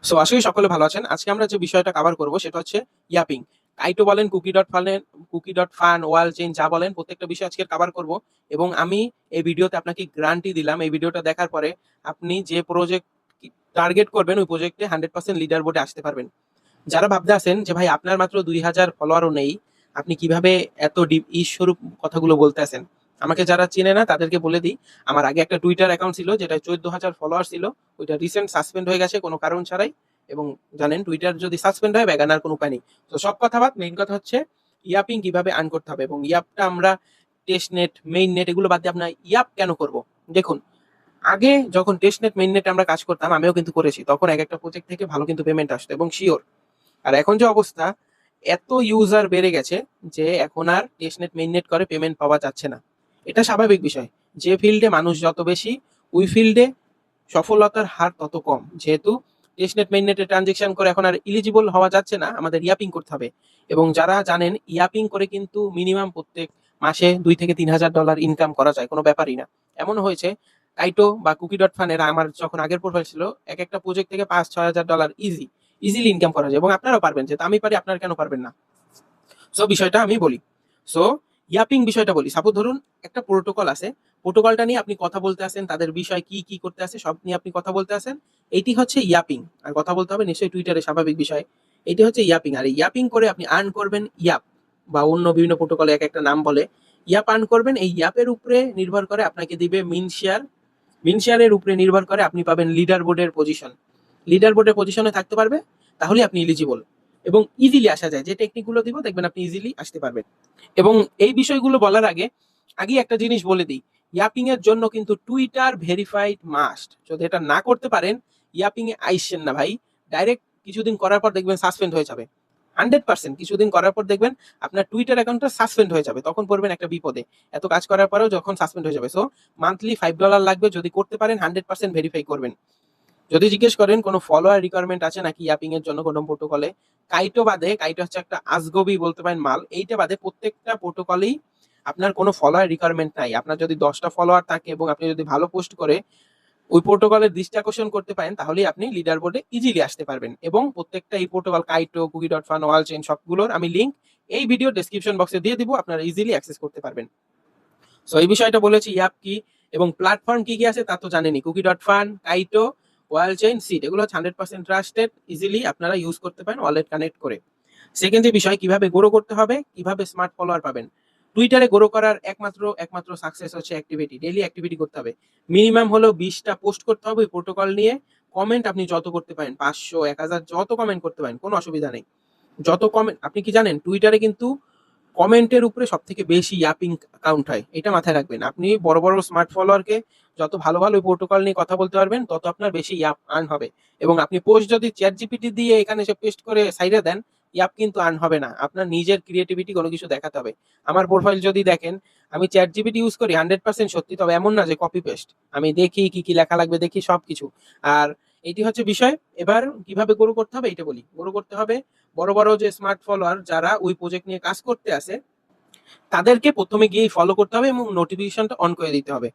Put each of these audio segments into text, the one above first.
So আশা করি সকলে ভালো আছেন। আজকে আমরা যে বিষয়টা কভার করব সেটা হচ্ছে ইয়াপিং। কাইটো বলেন, কুকি ডট ফান, ওয়াল চেইন যা বলেন প্রত্যেকটা বিষয় আজকে কভার করব। এবং আমি এই ভিডিওতে আপনাকে গ্যারান্টি দিলাম, এই ভিডিওটা দেখার পরে আপনি যে প্রজেক্ট টার্গেট করবেন ওই প্রজেক্টে 100% লিডার বোর্ডে আসতে পারবেন। যারা ভাবতে আছেন যে ভাই আপনার মাত্র 2000 ফলোয়ারও নেই, আপনি কিভাবে এত ডিপ স্বরূপ কথাগুলো বলতে আছেন? আমাকে যারা চেনে না তাদেরকে বলে দিই, আমার আগে একটা টুইটার অ্যাকাউন্ট ছিল যেটা 14,000 ফলোয়ার ছিল। ওইটা রিসেন্ট সাসপেন্ড হয়ে গেছে কোনো কারণ ছাড়াই। এবং জানেন টুইটার যদি সাসপেন্ড হয় ব্যাগানার কোনো উপায় নেই। তো সব কথা বাদ, মেইন কথা হচ্ছে ইয়াপিং কিভাবে আর্ন করতে হবে। এবং ইয়াপটা আমরা টেস্ট নেট, মেইন নেট এগুলো বাদ দিয়ে আপনার ইয়াপ কেন করব? দেখুন, আগে যখন টেস্ট নেট, মেইন নেট আমরা কাজ করতাম, আমিও কিন্তু করেছি, তখন এক একটা প্রজেক্ট থেকে ভালো কিন্তু পেমেন্ট আসতো এবং শিওর। আর এখন যে অবস্থা, এত ইউজার বেড়ে গেছে যে এখন আর টেস্টনেট মেইননেট করে পেমেন্ট পাওয়া যাচ্ছে না। এটা স্বাভাবিক বিষয়। যে ফিল্ডে মানুষ যত বেশি, ওই ফিল্ডে সফলতার হার তত কম। যেহেতু টেস্টনেট মেইননেটে ট্রানজেকশন করে এখন আর ইলিজিবল হওয়া যাচ্ছে না, আমাদের ইয়াপিং করতে হবে। এবং যারা জানেন ইয়াপিং করে কিন্তু মিনিমাম প্রত্যেক মাসে $2,000 থেকে $3,000 ইনকাম করা যায়, কোনো ব্যাপারই না। এমন হয়েছে কাইটো বা কুকি ডট ফান এরা, আমার যখন আগের প্রোফাইল ছিল, এক একটা প্রজেক্ট থেকে $5,000-6,000 ইজিলি ইনকাম করা যায়। এবং আপনারাও পারবেন, যেহেতু আমি পারি আপনারা কেন পারবেন না? সো বিষয়টা আমি বলি। সো ইয়াপিং বিষয়টা বলি। সাপোজ ধরুন একটা প্রোটোকল আছে, প্রোটোকলটা নিয়ে আপনি কথা বলতে আসেন, তাদের বিষয় কি কি করতে আছে সব নিয়ে আপনি কথা বলতে আসেন। এইটি হচ্ছে ইয়াপিং। আর কথা বলতে হবে নিশ্চয়ই টুইটারে, স্বাভাবিক বিষয়। এটি হচ্ছে ইয়াপিং। আর এই ইয়াপিং করে আপনি আর্ন করবেন ইয়াপ, বা অন্য বিভিন্ন প্রোটোকলে এক একটা নাম বলে। ইয়াপ আর্ন করবেন, এই ইয়াপের উপরে নির্ভর করে আপনাকে দিবে মিন শেয়ার। মিন শেয়ারের উপরে নির্ভর করে আপনি পাবেন লিডার বোর্ডের পজিশন। লিডার বোর্ডের পজিশনে থাকতে পারবে, তাহলে আপনি এলিজিবল। এবং ইজিলি আসা যায়, যে টেকনিকগুলো দিব দেখবেন আপনি ইজিলি আসতে পারবেন। এবং এই বিষয়গুলো বলার আগে আগে একটা জিনিস বলে দিই, ইয়াপিং এর জন্য কিন্তু টুইটার ভেরিফাইড মাস্ট। যদি এটা না করতে পারেন, ইয়াপিং এ আইসেন না ভাই। ডাইরেক্ট কিছুদিন করার পর দেখবেন সাসপেন্ড হয়ে যাবে। 100% কিছুদিন করার পর দেখবেন আপনার টুইটার অ্যাকাউন্টটা সাসপেন্ড হয়ে যাবে, তখন পড়বেন একটা বিপদে। এত কাজ করার পরেও যখন সাসপেন্ড হয়ে যাবে। সো মান্থলি $5 লাগবে, যদি করতে পারেন 100% ভেরিফাই করবেন। যদি জিজ্ঞেস করেন কোনো ফলোয়ার রিকোয়ারমেন্ট আছে নাকি ইয়াপিং এর জন্য কোনো প্রোটোকলে, কাইটো বাদে, কাইটো হচ্ছে একটা আজগবি বলতে পারেন মাল, এইটা বাদে প্রত্যেকটা প্রোটোকলেই আপনার কোনো ফলোয়ার রিকোয়ারমেন্ট নাই। আপনার যদি 10টা ফলোয়ার থাকে এবং আপনি যদি ভালো পোস্ট করে ওই প্রোটোকলের দৃষ্টি আকর্ষণ করতে পারেন, তাহলেই আপনি লিডার বোর্ডে ইজিলি আসতে পারবেন। এবং প্রত্যেকটা এই protocol Kyoto, cookie dot fun, ওয়াল চেইন সবগুলোর আমি লিঙ্ক এই ভিডিও ডেসক্রিপশন বক্সে দিয়ে দিব, আপনারা ইজিলি অ্যাক্সেস করতে পারবেন। সো এই বিষয়টা বলেছি, ইয়াপ কি এবং প্ল্যাটফর্ম কি কি আছে তা তো জানেনই। কুকি ডট ফান, কাইটো, ওয়াল চেইন, সিট, এগুলো হচ্ছে 100% ট্রাস্টেড। ইজিলি আপনারা ইউজ করতে পারেন ওয়ালেট কানেক্ট করে। সেকেন্ড যে বিষয়, কিভাবে গ্রো করতে হবে, কিভাবে স্মার্ট ফলোয়ার পাবেন। টুইটারে গ্রো করার একমাত্র সাকসেস হচ্ছে অ্যাক্টিভিটি। ডেইলি অ্যাক্টিভিটি করতে হবে। মিনিমাম হলো 20টা পোস্ট করতে হবে প্রোটোকল নিয়ে। কমেন্ট আপনি যত করতে পারেন, 500, 1000, যত কমেন্ট করতে পারেন, কোনো অসুবিধা নেই। যত কমেন্ট, আপনি কি জানেন টুইটারে কিন্তু কমেন্টের উপরে সব থেকে বেশি ইয়াপিং কাউন্ট হয়, এটা মাথায় রাখবেন। আপনি বড় বড় স্মার্ট ফলোয়ারকে যত ভালো ভালো প্রোটোকল নিয়ে কথা বলতে পারবেন, তত আপনার বেশি ইয়াপ আর্ন হবে। এবং আপনি পোস্ট যদি চ্যাট জিপিটি দিয়ে এখানে এসে পেস্ট করে সাইডে দেন, ইয়াপ কিন্তু আর্ন হবে না। আপনার নিজের ক্রিয়েটিভিটি কোনো কিছু দেখাতে হবে। আমার প্রোফাইল যদি দেখেন, আমি চ্যাট জিপিটি ইউজ করি 100% সত্যি, তবে এমন না যে কপি পেস্ট। আমি দেখি কি কি লেখা লাগবে, দেখি সবকিছু। আর এটি হচ্ছে বিষয়। এবার কিভাবে গ্রো করতে হবে এটা বলি। গ্রো করতে হবে, বড় বড় যে স্মার্ট ফলোয়ার যারা ওই প্রজেক্ট নিয়ে কাজ করতে আছে, তাদেরকে প্রথমে গিয়ে ফলো করতে হবে এবং নোটিফিকেশনটা অন করে দিতে হবে।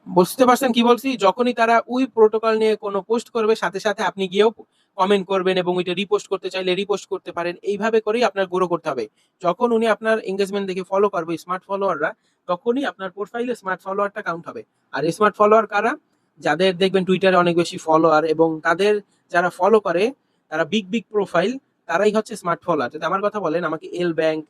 বুঝতে পারছেন কি বলছি? যখনই তারা ওই প্রোটোকল নিয়ে কোনো পোস্ট করবে, সাথে সাথে আপনি গিয়েও কমেন্ট করবেন এবং ওইটা রিপোস্ট করতে চাইলে রিপোস্ট করতে পারেন। এইভাবে করেই আপনার গ্রো করতে হবে। যখন উনি আপনার এঙ্গেজমেন্ট দেখে ফলো করবে স্মার্ট ফলোয়াররা, তখনই আপনার প্রোফাইলে স্মার্ট ফলোয়ারটা কাউন্ট হবে। আর স্মার্ট ফলোয়ার কারা? যাদের দেখবেন টুইটারে অনেক বেশি ফলোয়ার এবং তাদের যারা ফলো করে তারা বিগ বিগ প্রোফাইল, তারাই হচ্ছে স্মার্ট ফলোয়ার। যদি আমার কথা বলেন, আমাকে এল ব্যাংক,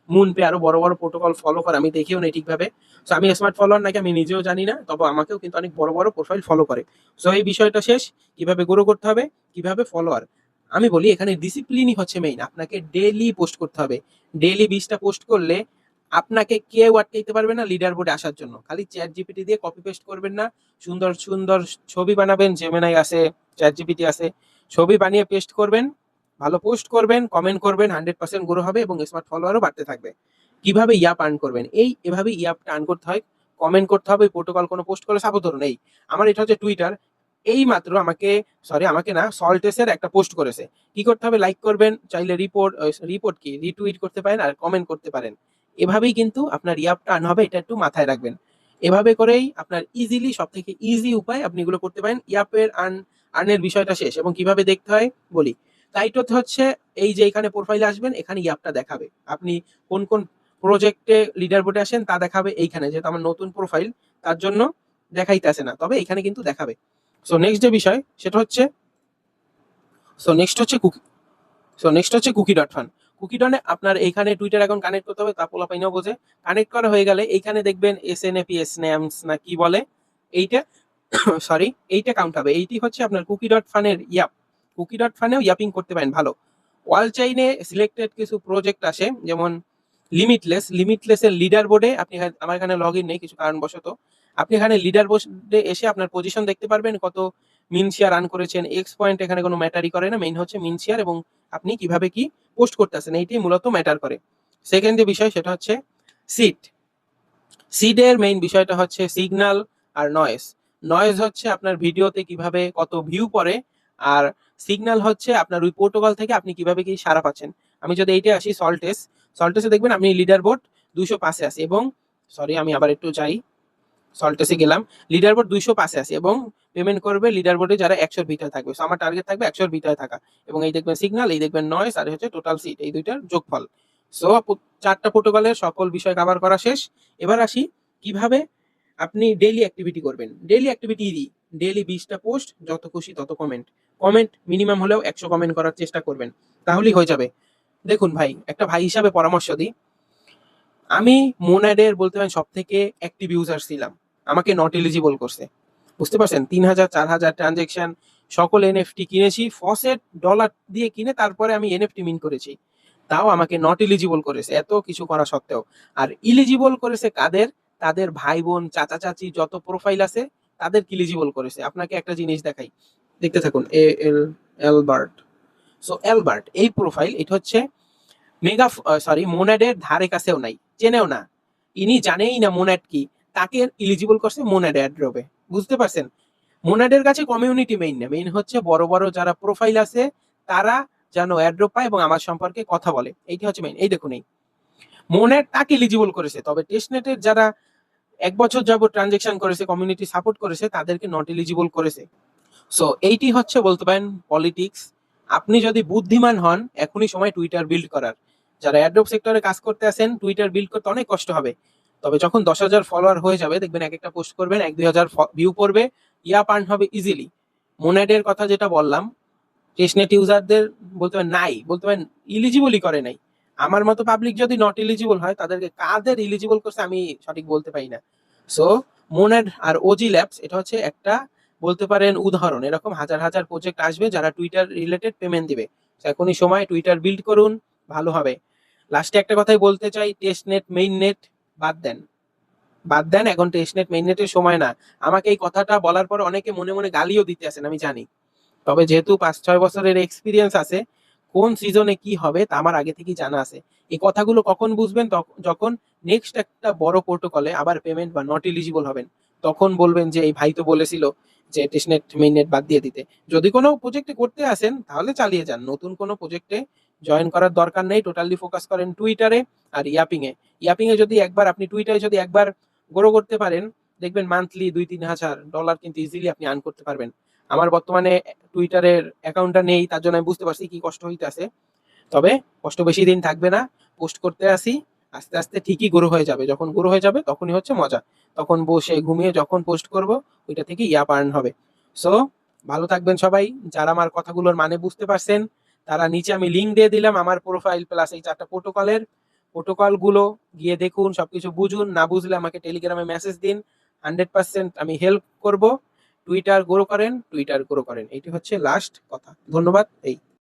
মুনপে আরো বড় বড় প্রোটোকল ফলো করে, আমি দেখিও না ঠিকভাবে। সো আমি স্মার্ট ফলোয়ার নাকি আমি নিজেও জানি না, তবে আমাকেও কিন্তু অনেক বড় বড় প্রোফাইল ফলো করে। সো এই বিষয়টা শেষ। কিভাবে গ্রো করতে হবে, কিভাবে ফলোয়ার, আমি বলি এখানে ডিসিপ্লিনই হচ্ছে মেইন। আপনাকে ডেইলি পোস্ট করতে হবে। ডেইলি 20টা পোস্ট করলে আপনাকে কেউ আটকাইতে পারবে না লিডার বোর্ডে আসার জন্য। খালি চ্যাট জিপিটি দিয়ে কপি পেস্ট করবেন না। সুন্দর সুন্দর ছবি বানাবেন, জেমিনাই আছে, চ্যাট জিপিটি আছে, ছবি বানিয়ে পেস্ট করবেন, ভালো পোস্ট করবেন, কমেন্ট করবেন, 100% গ্রো হবে এবং স্মার্ট ফলোয়ারও বাড়তে থাকবে। কিভাবে ইয়াপ আর্ন করবেন, এভাবে ইয়াপটা আর্ন করতে হয়। কমেন্ট করতে হবে প্রোটোকল কোনো পোস্ট করে। সাপোজ ধরুন এই আমার এটা হচ্ছে টুইটার, এই মাত্র আমাকে না সল্টেসের একটা পোস্ট করেছে। কি করতে হবে? লাইক করবেন, চাইলে রিপোর্ট কি রিটুইট করতে পারেন আর কমেন্ট করতে পারেন। এভাবেই কিন্তু আপনার ইয়াপটা আর্ন হবে, এটা একটু মাথায় রাখবেন। এভাবে করেই আপনার ইজিলি, সব থেকে ইজি উপায় আপনি এগুলো করতে পারেন। ইয়াপের আর্ন আর্নের বিষয়টা শেষ। এবং কিভাবে দেখতে হয় বলি। কাইটোতে হচ্ছে এই যে এখানে প্রোফাইলে আসবেন, এখানে ইয়াপটা দেখাবে। আপনি কোন কোন প্রজেক্টে লিডার বোর্ডে আসেন তা দেখাবে এইখানে। যেহেতু আমার নতুন প্রোফাইল তার জন্য দেখাইতেছে না, তবে এখানে কিন্তু দেখাবে। সো নেক্সট যে বিষয় সেটা হচ্ছে নেক্সট হচ্ছে কুকি ডট ফান। কুকি ডটে আপনার এইখানে টুইটার অ্যাকাউন্ট কানেক্ট করতে হবে, তা পোলাপাইনও বোঝে। কানেক্ট করা হয়ে গেলে এইখানে দেখবেন এসএনএপি স্ন্যামস না কি বলে এইটা সরি এইটা কাউন্ট হবে। এইটি হচ্ছে আপনার কুকি ডট ফানের ইয়াপ। কুকি ডট ফানেও ইয়াপিং করতে পারেন ভালো। ওয়াল চাইনে সিলেক্টেড কিছু প্রজেক্ট আসে, যেমন লিমিটলেসের লিডার বোর্ডে আপনি আমার এখানে লগ ইন নেই কিছু কারণবশত। আপনি এখানে লিডার বোর্ডে এসে আপনার পজিশন দেখতে পারবেন, কত মিন শেয়ার রান করেছেন। এক্স পয়েন্ট এখানে কোনো ম্যাটারই করে না, মেইন হচ্ছে মিন শেয়ার এবং আপনি কিভাবে কি পোস্ট করতেছেন, এইটাই মূলত ম্যাটার করে। সেকেন্ড যে বিষয় সেটা হচ্ছে সিড। সিডের মেইন বিষয়টা হচ্ছে সিগন্যাল আর নয়েজ। নয়েজ হচ্ছে আপনার ভিডিওতে কিভাবে কত ভিউ পড়ে, আর সিগন্যাল হচ্ছে আপনার ওই প্রোটোকল থেকে আপনি কিভাবে কি সাড়া পাচ্ছেন। আমি যদি এইটা আসি সল্টেসে দেখবেন আপনি লিডার বোর্ড 205 আছে এবং আমি আবার একটু যাই, সল্টেসে গেলাম, লিডার বোর্ড 205 আছে এবং পেমেন্ট করবে লিডার বোর্ডে যারা 100 ভিতরে থাকবে। সো আমার টার্গেট থাকবে 100 ভিতরে থাকা। এবং এই দেখবেন সিগন্যাল, এই দেখবেন নয়েজ, আর হচ্ছে টোটাল সিট, এই দুইটার যোগফল। সো 4টা প্রোটোকলের সকল বিষয় কভার করা শেষ। এবার আসি কিভাবে আপনি ডেইলি অ্যাক্টিভিটি করবেন। ডেইলি অ্যাক্টিভিটি ডেইলি 20টা পোস্ট, যত খুশি তত কমেন্ট মিনিমাম হলেও 100 কমেন্ট করার চেষ্টা করবেন, তাহলেই হয়ে যাবে। দেখুন ভাই, একটা ভাই হিসাবে পরামর্শ দিই, আমি মোনাডের বলতে পারেন সব থেকে অ্যাক্টিভ ইউজার ছিলাম। আমাকে নট এলিজিবল করছে, বুঝতে পারছেন? 3000 4000 ট্রানজেকশন, সকল এনএফটি কিনেছি, ফসেট ডলার দিয়ে কিনে তারপরে আমি এনএফটি মিন করেছি, তাও আমাকে নট এলিজিবল করেছে এত কিছু করা সত্ত্বেও। আর ইলিজিবল করেছে কাদের? তাদের ভাই বোন চাচা চাচি যত প্রোফাইল আছে তাদের ইলিজিবল করেছে। আপনাকে একটা জিনিস দেখাই, দেখতে থাকুন। এলবার্ট। সো এলবার্ট এই প্রোফাইল, এটা হচ্ছে মোনাডের ধারে কাছেও নাই, চেনেও না, ইনি জানেই না মোনাড কি, তাকে ইলিজিবল করছে মোনাড অ্যাড্রপে। বুঝতে পারছেন? মোনাডের কাছে কমিউনিটি মেইন না, মেইন হচ্ছে বড় বড় যারা প্রোফাইল আছে তারা যেন অ্যাড্রপ পায় এবং আমার সম্পর্কে কথা বলে, এইটা হচ্ছে মেইন। এই দেখুন, এই মোনাড তাকে ইলিজিবল করেছে, তবে টেস্টনেটের যারা 1 বছর যাবত ট্রানজেকশন করেছে, কমিউনিটি সাপোর্ট করেছে, তাদেরকে নট এলিজিবল করেছে। সো এইটি হচ্ছে বলতে পারেন পলিটিক্স। আপনি যদি বুদ্ধিমান হন, এখনই সময় টুইটার বিল্ড করার। যারা অ্যাড্রপ সেক্টরে কাজ করতে আছেন, টুইটার বিল্ড করতে অনেক কষ্ট হবে, তবে যখন 10,000 ফলোয়ার হয়ে যাবে দেখবেন এক একটা পোস্ট করবেন 1-2 হাজার ভিউ পড়বে, ইয়াপ আর্ন হবে ইজিলি। মোনাডের কথা যেটা বললাম, টেস্টনেট ইউজারদের বলতে পারেন ইলিজিবলই করে নাই। আমার মতো পাবলিক যদি নট এলিজিবল হয়, তাদেরকে কাদের ইলিজিবল করছে আমি সঠিক বলতে পারি না। সো মোনাড আর ওজি ল্যাবস এটা হচ্ছে একটা বলতে পারেন উদাহরণ। এরকম হাজার হাজার প্রজেক্ট আসবে যারা টুইটার রিলেটেড পেমেন্ট দিবে। এখনই সময় টুইটার বিল্ড করুন, ভালো হবে। লাস্টে একটা কথাই বলতে চাই, টেস্টনেট মেইন নেট বাদ দেন, এখন টেস্টনেট মেইন নেটের সময় না। আমাকে এই কথাটা বলার পর অনেকে মনে মনে গালিও দিতে আছেন, আমি জানি। তবে যেহেতু 5-6 বছরের এক্সপিরিয়েন্স আছে, কোন সিজনে কি হবে তা আমার আগে থেকেই জানা আছে। এই কথাগুলো কখন বুঝবেন? যখন নেক্সট একটা বড় প্রোটোকলে আবার পেমেন্ট বা নট এলিজিবল হবেন, তখন বলবেন যে এই ভাই তো বলেছিল যে টেস্টনেট মেইননেট বাদ দিয়ে দিতে। যদি কোনো প্রজেক্টে করতে আসেন তাহলে চালিয়ে যান, নতুন কোনো প্রজেক্টে জয়েন করার দরকার নেই। টোটালি ফোকাস করেন টুইটারে আর ইয়াপিং এ যদি একবার আপনি টুইটারে যদি একবার গ্রো করতে পারেন, দেখবেন মান্থলি 2-3 হাজার ডলার কিন্তু ইজিলি আপনি আর্ন করতে পারবেন। আমার বর্তমানে টুইটারের অ্যাকাউন্টটা নেই, তার জন্য আমি বুঝতে পারছি কি কষ্ট হইতেছে। তবে কষ্ট বেশি দিন থাকবে না, পোস্ট করতে আসি, আস্তে আস্তে ঠিকই গ্রো হয়ে যাবে। যখন গ্রো হয়ে যাবে তখনই হচ্ছে মজা, তখন বসে ঘুমিয়ে যখন পোস্ট করব ওইটা থেকে ইয়াপ আর্ন হবে। সো ভালো থাকবেন সবাই। যারা আমার কথাগুলোর মানে বুঝতে পারছেন, তারা নিচে আমি লিঙ্ক দিয়ে দিলাম আমার প্রোফাইল প্লাস এই 4টা প্রোটোকলগুলো গিয়ে দেখুন, সবকিছু বুঝুন। না বুঝলে আমাকে টেলিগ্রামে মেসেজ দিন, 100% আমি হেল্প করব। টুইটার গ্রো করেন, এটি হচ্ছে লাস্ট কথা। ধন্যবাদ। এই